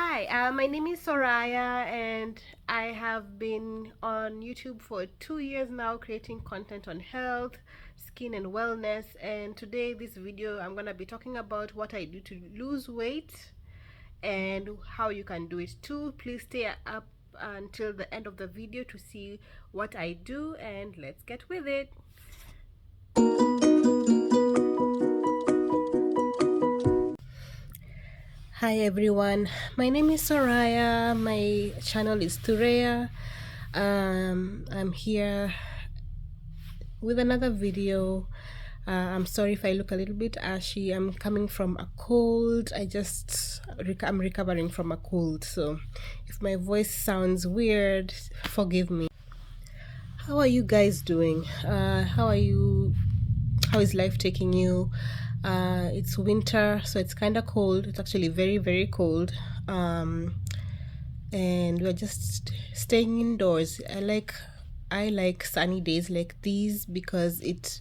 Hi, my name is Soraya, and I have been on YouTube for 2 years now, creating content on health, skin, and wellness. And today, this video, I'm gonna be talking about what I do to lose weight and how you can do it too. Please stay up until the end of the video to see what I do, and let's get with it. Hi everyone, my name is Soraya. My channel is Thurea. I'm here with another video. I'm sorry if I look a little bit ashy. I'm coming from a cold. I'm recovering from a cold, so if my voice sounds weird, forgive me. How are you guys doing? How is life taking you? It's winter, so it's kind of cold. It's actually very, very cold. And we're just staying indoors. I like sunny days like these because it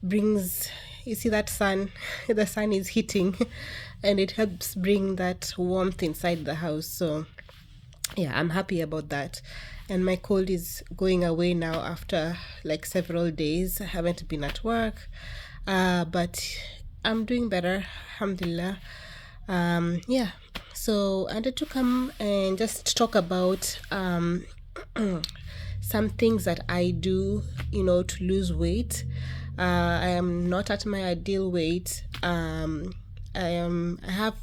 brings, you see that sun, the sun is hitting and it helps bring that warmth inside the house. So yeah, I'm happy about that. And my cold is going away now after like several days. I haven't been at work, but I'm doing better, alhamdulillah. Yeah, so I wanted to come and just talk about some things that I do, to lose weight. I am not at my ideal weight. I have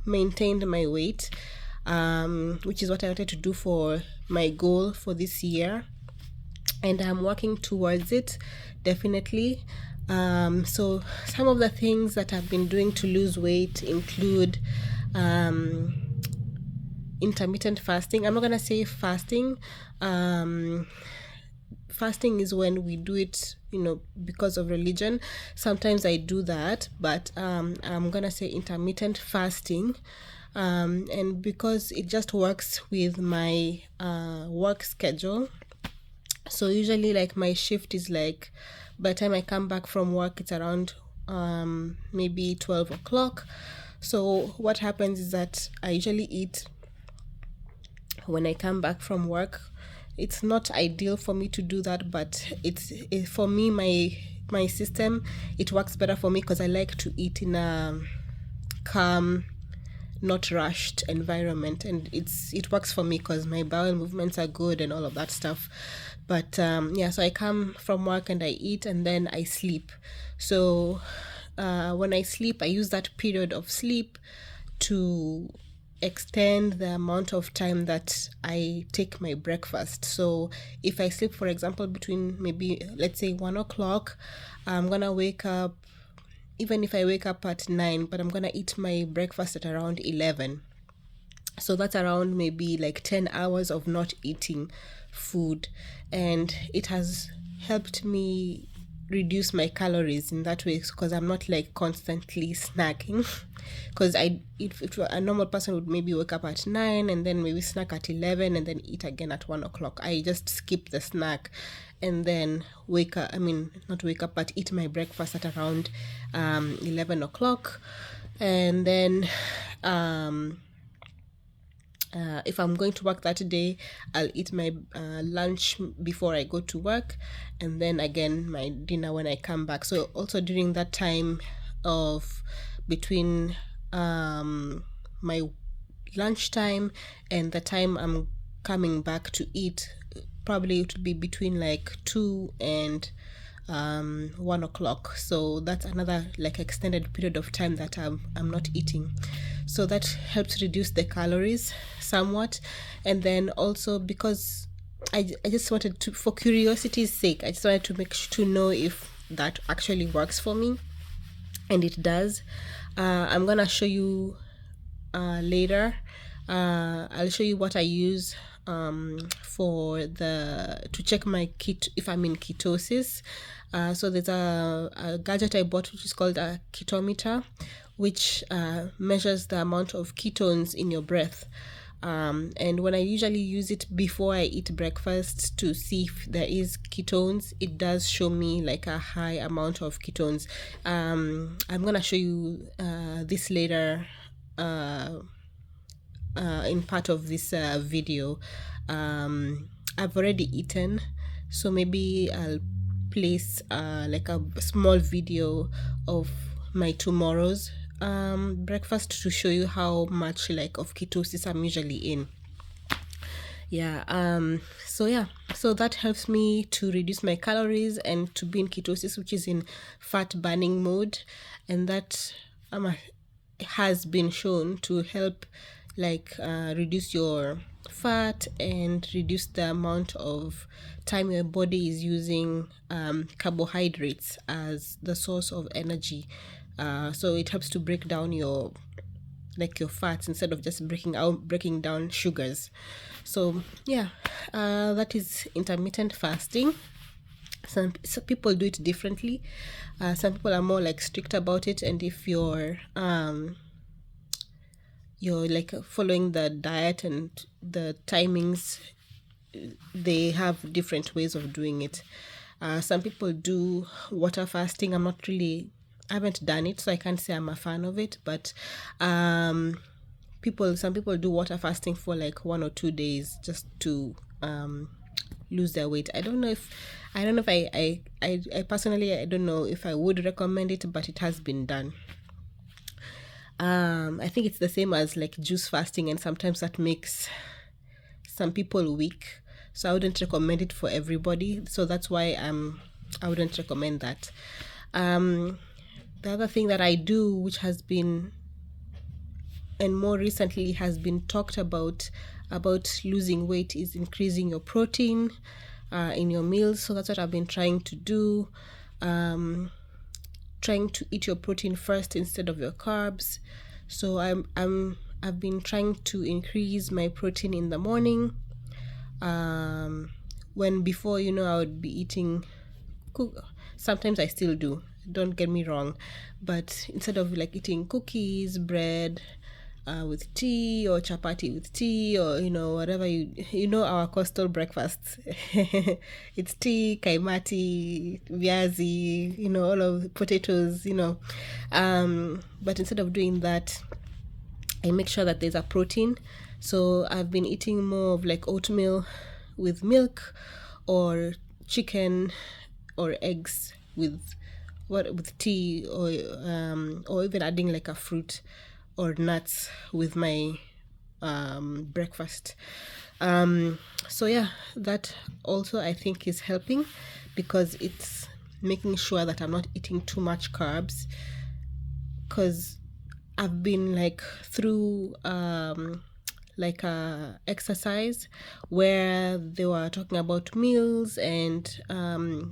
maintained my weight, which is what I wanted to do for my goal for this year, and I'm working towards it, definitely. So some of the things that I've been doing to lose weight include intermittent fasting. I'm not gonna say fasting. Fasting is when we do it, because of religion. Sometimes I do that, but I'm gonna say intermittent fasting. And because it just works with my work schedule. So usually, like, my shift is like, by the time I come back from work, it's around maybe 12 o'clock. So what happens is that I usually eat when I come back from work. It's not ideal for me to do that, but for me, my system, it works better for me because I like to eat in a calm, not rushed environment, and it works for me because my bowel movements are good and all of that stuff. But yeah, so I come from work and I eat and then I sleep. So when I sleep, I use that period of sleep to extend the amount of time that I take my breakfast. So if I sleep, for example, between maybe, let's say, 1 o'clock, I'm gonna wake up, even if I wake up at 9, but I'm gonna eat my breakfast at around 11. So that's around maybe like 10 hours of not eating food, and it has helped me reduce my calories in that way because I'm not like constantly snacking. Because if a normal person would maybe wake up at 9 and then maybe snack at 11 and then eat again at 1 o'clock, I just skip the snack and then wake up, I mean, not wake up, but eat my breakfast at around 11 o'clock. And then if I'm going to work that day, I'll eat my lunch before I go to work, and then again my dinner when I come back. So also during that time of between my lunchtime and the time I'm coming back to eat, probably it would be between like 2 and 1 o'clock. So that's another like extended period of time that I'm not eating. So that helps reduce the calories somewhat. And then also because I just wanted to, for curiosity's sake, I just wanted to to know if that actually works for me, and it does. I'm gonna show you later. I'll show you what I use to check my if I'm in ketosis. So there's a gadget I bought which is called a ketometer, which measures the amount of ketones in your breath. And when I usually use it before I eat breakfast to see if there is ketones, it does show me like a high amount of ketones. I'm gonna show you this later in part of this video. I've already eaten, so maybe I'll place like a small video of my tomorrow's breakfast to show you how much like of ketosis I'm usually in. So that helps me to reduce my calories and to be in ketosis, which is in fat burning mode, and that has been shown to help like reduce your fat and reduce the amount of time your body is using carbohydrates as the source of energy. So it helps to break down your fats instead of just breaking down sugars. So that is intermittent fasting. Some people do it differently. Some people are more like strict about it, and if you're like following the diet and the timings, they have different ways of doing it. Some people do water fasting. I haven't done it, so I can't say I'm a fan of it, but some people do water fasting for like 1 or 2 days just to lose their weight. I don't know if I personally, I don't know if I would recommend it, but it has been done. I think it's the same as like juice fasting, and sometimes that makes some people weak, so I wouldn't recommend it for everybody. So that's why I wouldn't recommend that. The other thing that I do, which has been, and more recently has been talked about losing weight, is increasing your protein in your meals. So that's what I've been trying to do. Trying to eat your protein first instead of your carbs. So I've been trying to increase my protein in the morning. When before, I would be eating sometimes I still do, don't get me wrong, but instead of like eating cookies, bread with tea, or chapati with tea, or whatever our coastal breakfasts, it's tea, kaimati, viazi, all of potatoes, but instead of doing that, I make sure that there's a protein. So I've been eating more of like oatmeal with milk, or chicken or eggs with tea, or even adding like a fruit or nuts with my breakfast. That also I think is helping, because it's making sure that I'm not eating too much carbs, because I've been like through like a exercise where they were talking about meals and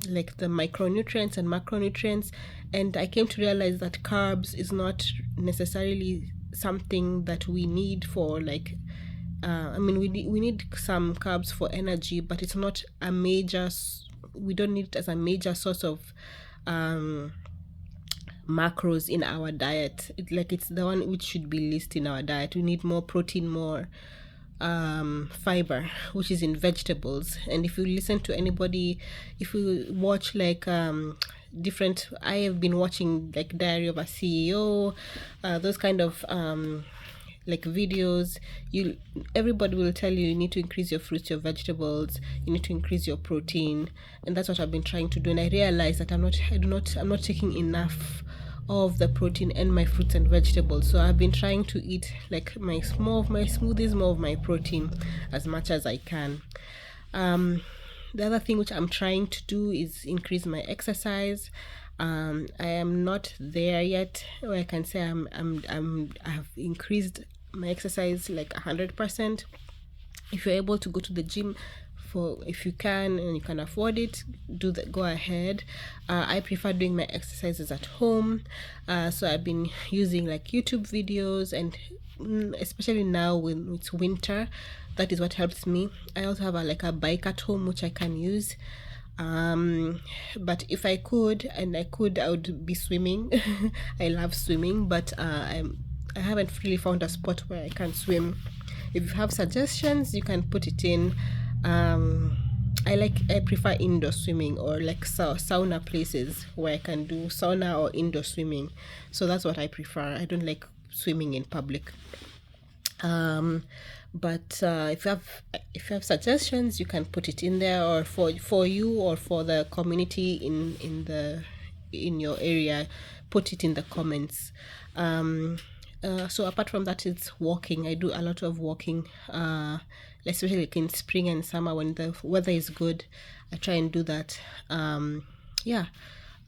like the micronutrients and macronutrients, and I came to realize that carbs is not necessarily something that we need for like we need some carbs for energy, but it's not we don't need it as a major source of macros in our diet. It's the one which should be least in our diet. We need more protein, more fiber, which is in vegetables. And if you listen to anybody, if you watch like I have been watching like Diary of a CEO, those kind of like videos, everybody will tell you need to increase your fruits, your vegetables, you need to increase your protein, and that's what I've been trying to do. And I realized that I'm not taking enough of the protein and my fruits and vegetables. So I've been trying to eat like more of my smoothies, more of my protein as much as I can. The other thing which I'm trying to do is increase my exercise. I am not there yet where I can say I've increased my exercise like 100%. If you're able to go to the gym, if you can and you can afford it, go ahead. I prefer doing my exercises at home, so I've been using like YouTube videos, and especially now when it's winter, that is what helps me. I also have a bike at home which I can use. But if I could, I would be swimming. I love swimming, but I haven't really found a spot where I can swim. If you have suggestions, you can put it in. I prefer indoor swimming, or like sauna places where I can do sauna or indoor swimming. So that's what I prefer. I don't like swimming in public. um but if you have suggestions, you can put it in there, or for you or for the community in your area, put it in the comments. So apart from that, it's walking. I do a lot of walking, especially like in spring and summer when the weather is good. I try and do that. Yeah.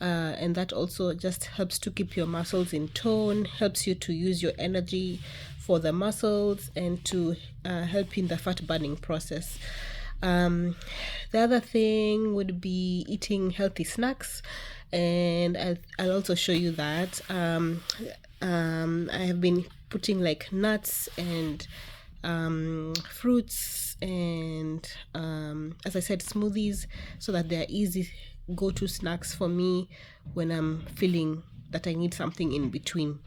And that also just helps to keep your muscles in tone, helps you to use your energy for the muscles, and to help in the fat burning process. Um, the other thing would be eating healthy snacks, and I'll also show you that. I have been putting like nuts and fruits, and as I said, smoothies, so that they're easy go to snacks for me when I'm feeling that I need something in between.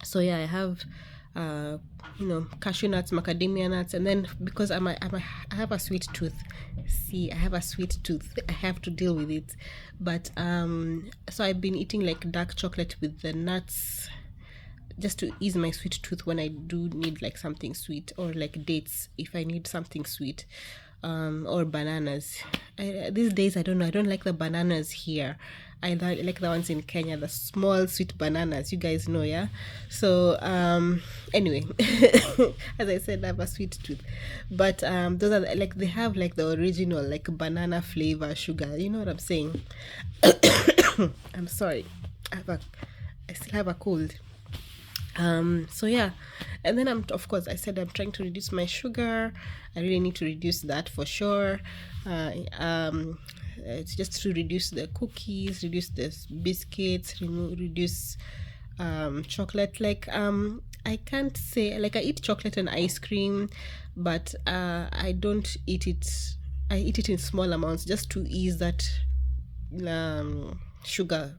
So yeah, I have cashew nuts, macadamia nuts, and then because I have a sweet tooth. See, I have a sweet tooth. I have to deal with it. But so I've been eating like dark chocolate with the nuts, just to ease my sweet tooth when I do need like something sweet, or like dates if I need something sweet, or bananas. These days, I don't know. I don't like the bananas here. Like the ones in Kenya, the small sweet bananas. You guys know, yeah. So anyway, as I said, I have a sweet tooth, but those are like they have like the original like banana flavor sugar. You know what I'm saying? I'm sorry. I still have a cold. So yeah, and then of course I said I'm trying to reduce my sugar. I really need to reduce that for sure. It's just to reduce the cookies, reduce the biscuits, reduce chocolate. Like I can't say, like, I eat chocolate and ice cream, but I don't eat it. I eat it in small amounts just to ease that sugar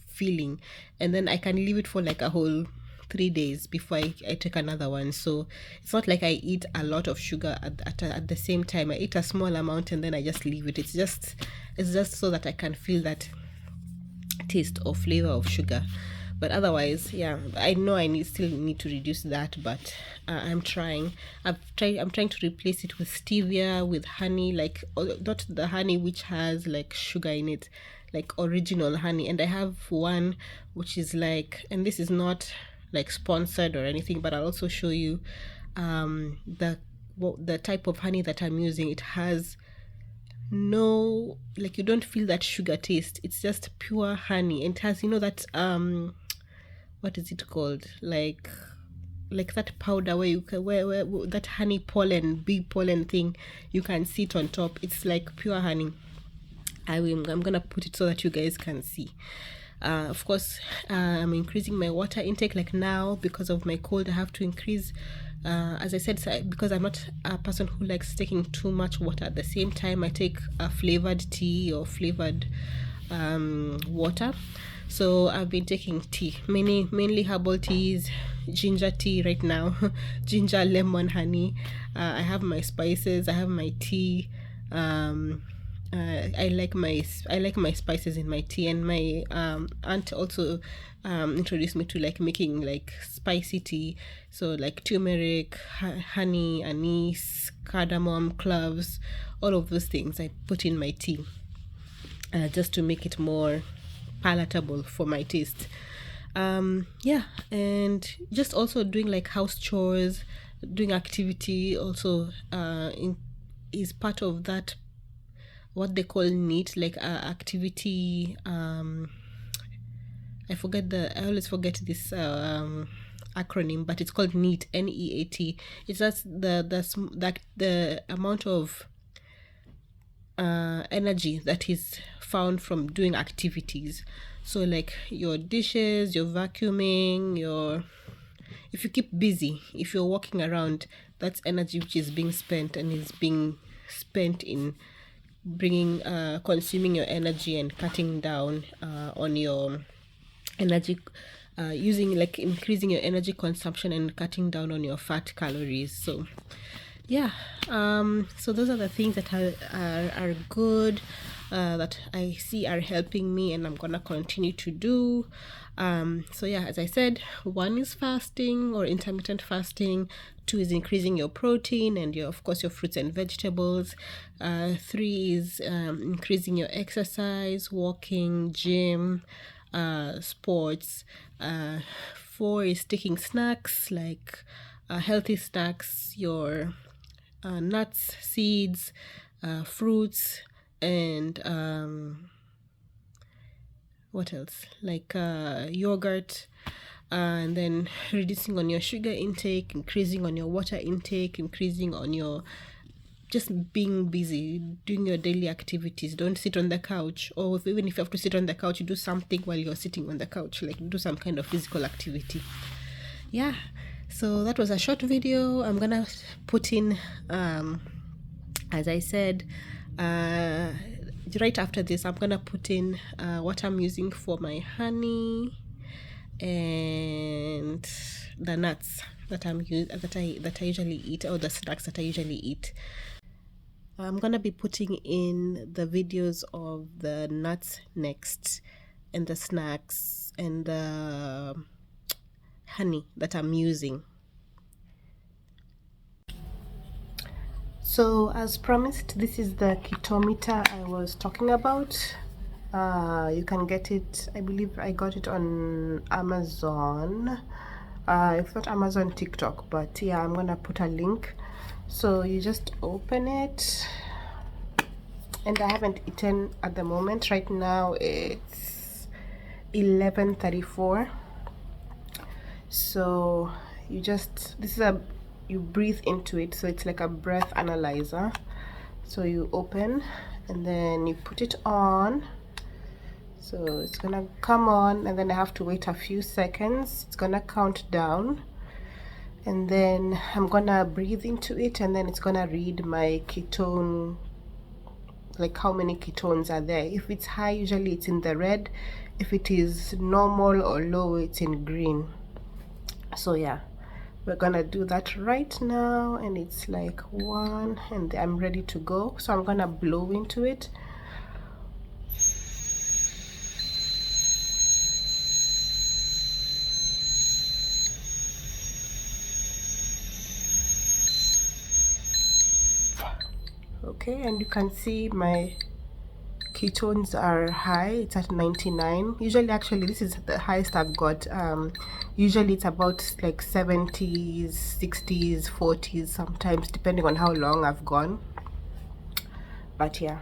feeling, and then I can leave it for like a whole 3 days before I take another one. So it's not like I eat a lot of sugar at the same time. I eat a small amount and then I just leave it. It's just so that I can feel that taste or flavor of sugar. But otherwise, yeah, I know still need to reduce that, but I'm trying. I'm trying to replace it with stevia, with honey, like not the honey which has like sugar in it, like original honey. And I have one which is like, and this is not like sponsored or anything, but I'll also show you the type of honey that I'm using. It has no, like, you don't feel that sugar taste. It's just pure honey, and it has, that what is it called, like that powder where you can, where that honey pollen, big pollen thing, you can see it on top. It's like pure honey. I'm gonna put it so that you guys can see. Of course, I'm increasing my water intake. Like now, because of my cold, I have to increase. As I said, because I'm not a person who likes taking too much water at the same time, I take a flavored tea or flavored water. So I've been taking tea, mainly herbal teas, ginger tea right now, ginger, lemon, honey. I have my spices. I have my tea. I like my spices in my tea, and my aunt also introduced me to like making like spicy tea. So like turmeric, honey, anise, cardamom, cloves, all of those things I put in my tea, just to make it more palatable for my taste. Yeah, and just also doing like house chores, doing activity also is part of that, what they call NEAT, like activity. I always forget this acronym, but it's called NEAT, NEAT. It's just the amount of energy that is found from doing activities. So like your dishes, your vacuuming, if you keep busy, if you're walking around, that's energy which is being spent, and is being spent in bringing consuming your energy and cutting down on your energy, using, like, increasing your energy consumption and cutting down on your fat calories. So yeah, so those are the things that are good. that I see are helping me and I'm gonna continue to do. So yeah, as I said, 1 is fasting or intermittent fasting, 2 is increasing your protein and your, of course, your fruits and vegetables. 3 is increasing your exercise, walking, gym, sports. 4 is taking snacks like healthy snacks, your nuts, seeds, fruits, and what else, like yogurt. And then reducing on your sugar intake, increasing on your water intake, increasing on your just being busy, doing your daily activities. Don't sit on the couch, or even if you have to sit on the couch, do something while you're sitting on the couch, like do some kind of physical activity. Yeah, so that was a short video. I'm gonna put in as I said, right after this, I'm gonna put in what I'm using for my honey and the nuts that I usually eat, or the snacks that I usually eat. I'm gonna be putting in the videos of the nuts next, and the snacks and the honey that I'm using. So as promised, this is the Ketometer I was talking about. You can get it, I believe I got it on Amazon. It's not Amazon, TikTok, but yeah, I'm gonna put a link. So you just open it, and I haven't eaten at the moment. Right now it's 11:34. So you just, you breathe into it, so it's like a breath analyzer. So you open and then you put it on. So it's gonna come on, and then I have to wait a few seconds. It's gonna count down, and then I'm gonna breathe into it, and then it's gonna read my ketone, like how many ketones are there. If it's high, usually it's in the red. If it is normal or low, it's in green. So yeah, we're gonna do that right now, and it's like 1, and I'm ready to go. So I'm gonna blow into it. Okay, and you can see my ketones are high. It's at 99. Usually, actually, this is the highest I've got. Usually it's about like 70s, 60s, 40s sometimes, depending on how long I've gone. But yeah,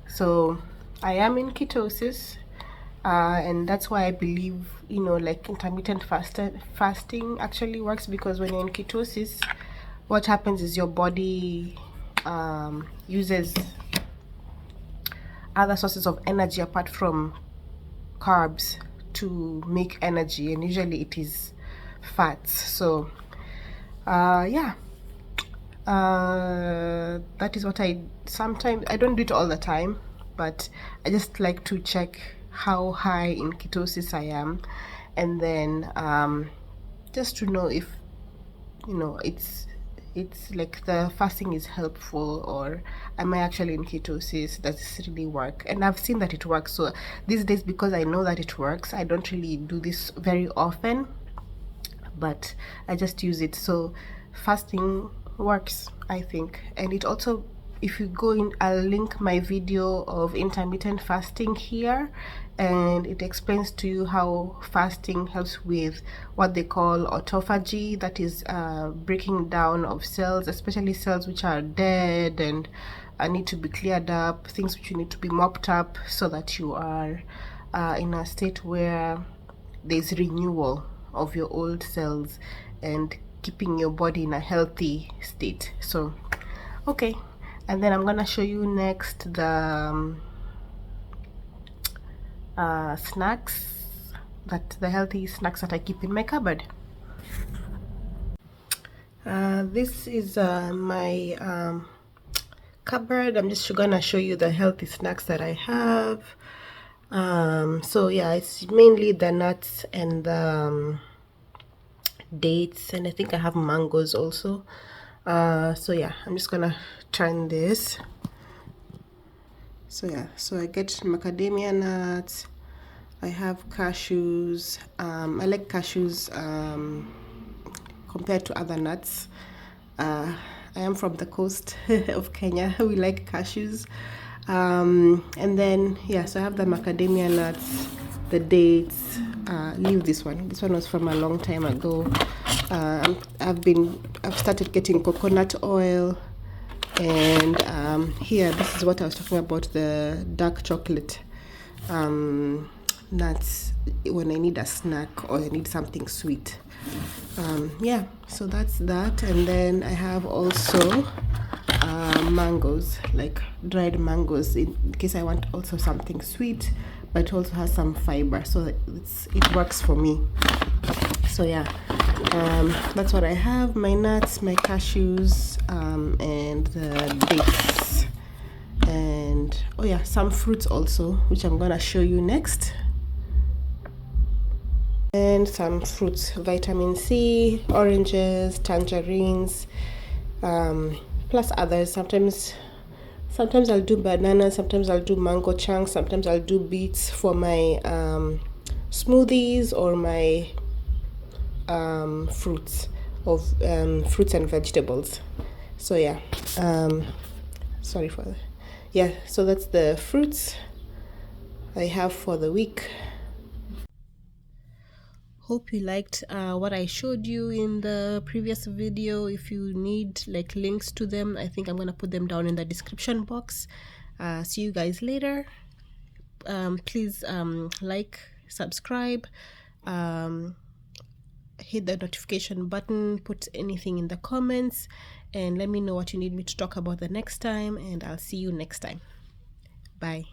so I am in ketosis, and that's why I believe, you know, like intermittent fasting actually works, because when you're in ketosis, what happens is your body uses other sources of energy apart from carbs to make energy, and usually it is fats. So yeah, that is what sometimes I don't do it all the time, but I just like to check how high in ketosis I am, and then just to know if, you know, it's like the fasting is helpful, or am I actually in ketosis? Does this really work? And I've seen that it works. So these days, because I know that it works, I don't really do this very often, but I just use it. So fasting works, I think. And it also, if you go in, I'll link my video of intermittent fasting here, and it explains to you how fasting helps with what they call autophagy, that is breaking down of cells, especially cells which are dead and need to be cleared up, things which you need to be mopped up, so that you are in a state where there's renewal of your old cells and keeping your body in a healthy state. So okay, and then I'm gonna show you next the snacks, the healthy snacks that I keep in my cupboard. This is my cupboard. I'm just gonna show you the healthy snacks that I have. So yeah, it's mainly the nuts and the dates, and I think I have mangoes also. So yeah, I'm just gonna turn this. So yeah, so I get macadamia nuts. I have cashews. I like cashews compared to other nuts. I am from the coast of Kenya. We like cashews. And then, yeah, so I have the macadamia nuts, the dates. Leave this one. This one was from a long time ago. I've started getting coconut oil. And here, this is what I was talking about, the dark chocolate nuts when I need a snack or I need something sweet. Yeah, so that's that. And then I have also mangoes, like dried mangoes, in case I want also something sweet, but it also has some fiber, so it works for me. So yeah, that's what I have: my nuts, my cashews, and the dates, and oh yeah, some fruits also, which I'm gonna show you next. And some fruits: vitamin C, oranges, tangerines, plus others. Sometimes I'll do bananas, sometimes I'll do mango chunks, sometimes I'll do beets for my smoothies or my fruits and vegetables. So yeah, sorry for that. Yeah, so that's the fruits I have for the week. Hope you liked what I showed you in the previous video. If you need like links to them, I think I'm gonna put them down in the description box. See you guys later. Please like, subscribe, hit the notification button, put anything in the comments, and let me know what you need me to talk about the next time, and I'll see you next time. Bye.